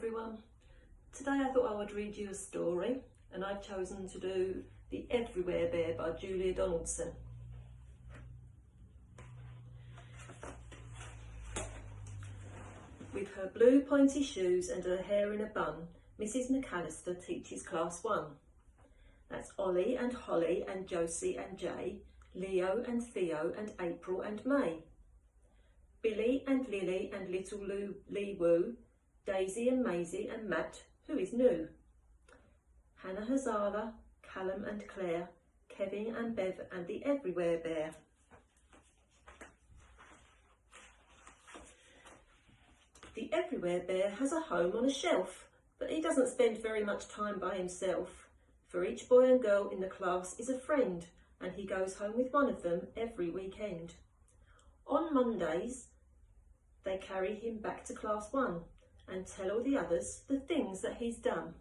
everyone. Today I thought I would read you a story, and I've chosen to do The Everywhere Bear by Julia Donaldson. With her blue pointy shoes and her hair in a bun, Mrs McAllister teaches Class 1. That's Ollie and Holly and Josie and Jay, Leo and Theo and April and May, Billy and Lily and little Lee Woo, Daisy and Maisie and Matt, who is new, Hannah Hazala, Callum and Claire, Kevin and Bev and the Everywhere Bear. The Everywhere Bear has a home on a shelf, but he doesn't spend very much time by himself, for each boy and girl in the class is a friend, and he goes home with one of them every weekend. On Mondays, they carry him back to Class 1 and tell all the others the things that he's done.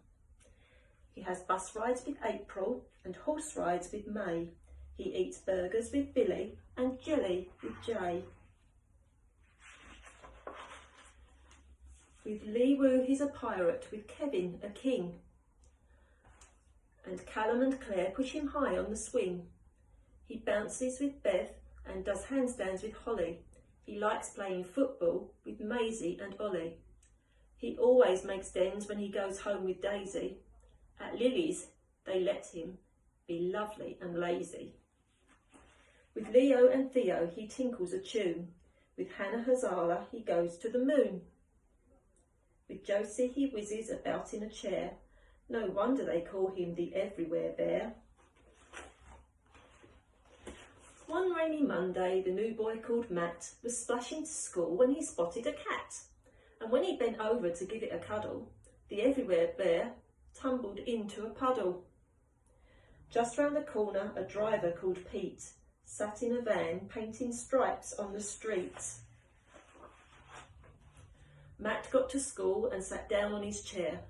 He has bus rides with April and horse rides with May. He eats burgers with Billy and jelly with Jay. With Lee Woo, he's a pirate, with Kevin, a king. And Callum and Claire push him high on the swing. He bounces with Bev and does handstands with Holly. He likes playing football with Maisie and Ollie. He always makes dens when he goes home with Daisy. At Lily's, they let him be lovely and lazy. With Leo and Theo, he tinkles a tune. With Hannah Hazala, he goes to the moon. With Josie, he whizzes about in a chair. No wonder they call him the Everywhere Bear. One rainy Monday, the new boy called Matt was splashing to school when he spotted a cat. And when he bent over to give it a cuddle, the Everywhere Bear tumbled into a puddle. Just round the corner, a driver called Pete sat in a van painting stripes on the street. Matt got to school and sat down on his chair.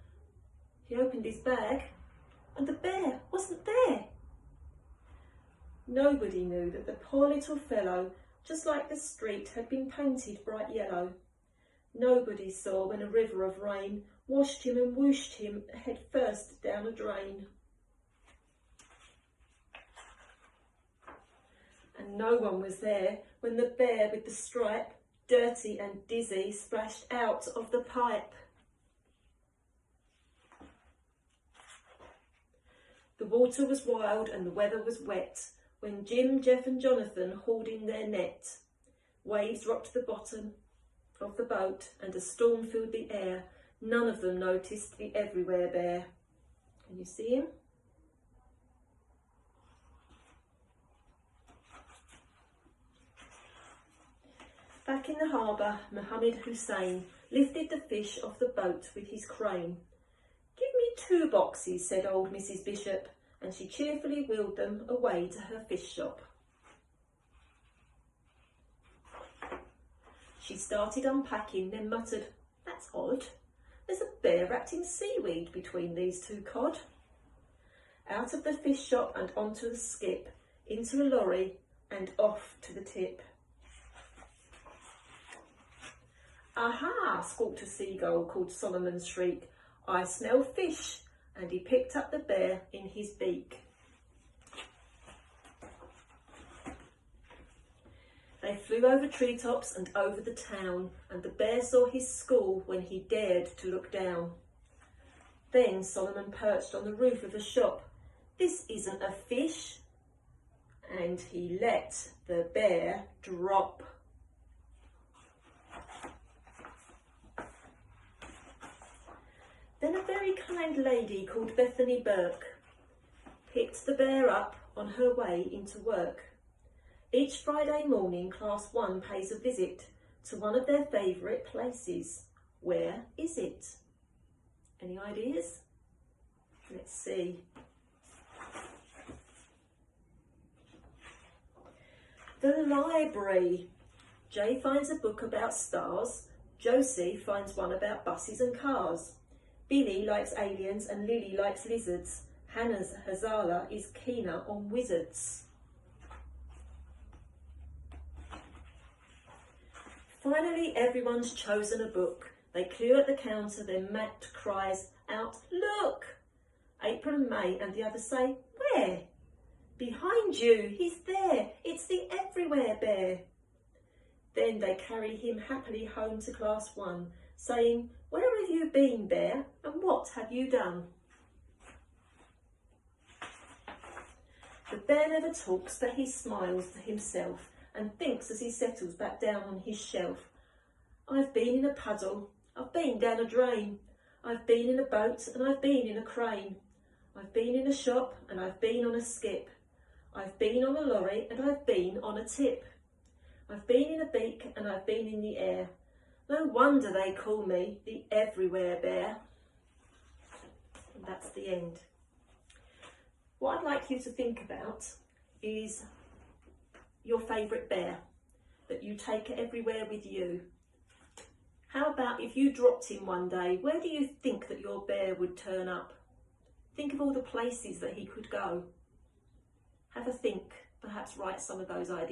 He opened his bag and the bear wasn't there. Nobody knew that the poor little fellow, just like the street, had been painted bright yellow. Nobody saw when a river of rain washed him and whooshed him head first down a drain. And no one was there when the bear with the stripe, dirty and dizzy, splashed out of the pipe. The water was wild and the weather was wet when Jim, Jeff and Jonathan hauled in their net. Waves rocked the bottom of the boat and a storm filled the air. None of them noticed the Everywhere Bear. Can you see him? Back in the harbour, Mohammed Hussein lifted the fish off the boat with his crane. "Give me 2 boxes," said old Mrs Bishop, and she cheerfully wheeled them away to her fish shop. She started unpacking, then muttered, "That's odd. There's a bear wrapped in seaweed between these 2 cod." Out of the fish shop and onto the skip, into a lorry and off to the tip. "Aha!" squawked a seagull called Solomon's Shriek. "I smell fish," and he picked up the bear in his beak. They flew over treetops and over the town, and the bear saw his school when he dared to look down. Then Solomon perched on the roof of a shop. "This isn't a fish," and he let the bear drop. Then a very kind lady called Bethany Burke picked the bear up on her way into work. Each Friday morning, Class 1 pays a visit to one of their favourite places. Where is it? Any ideas? Let's see. The library. Jay finds a book about stars. Josie finds one about buses and cars. Billy likes aliens and Lily likes lizards. Hannah Hazala is keener on wizards. Finally, everyone's chosen a book. They clear at the counter, then Matt cries out, "Look!" April and May and the others say, "Where?" "Behind you, he's there, it's the Everywhere Bear." Then they carry him happily home to class 1, saying, "Where have you been, Bear, and what have you done?" The bear never talks, but he smiles to himself and thinks as he settles back down on his shelf. "I've been in a puddle, I've been down a drain, I've been in a boat and I've been in a crane. I've been in a shop and I've been on a skip. I've been on a lorry and I've been on a tip. I've been in a beak and I've been in the air. No wonder they call me the Everywhere Bear." And that's the end. What I'd like you to think about is your favourite bear that you take everywhere with you. How about if you dropped him one day, where do you think that your bear would turn up? Think of all the places that he could go. Have a think, perhaps write some of those ideas.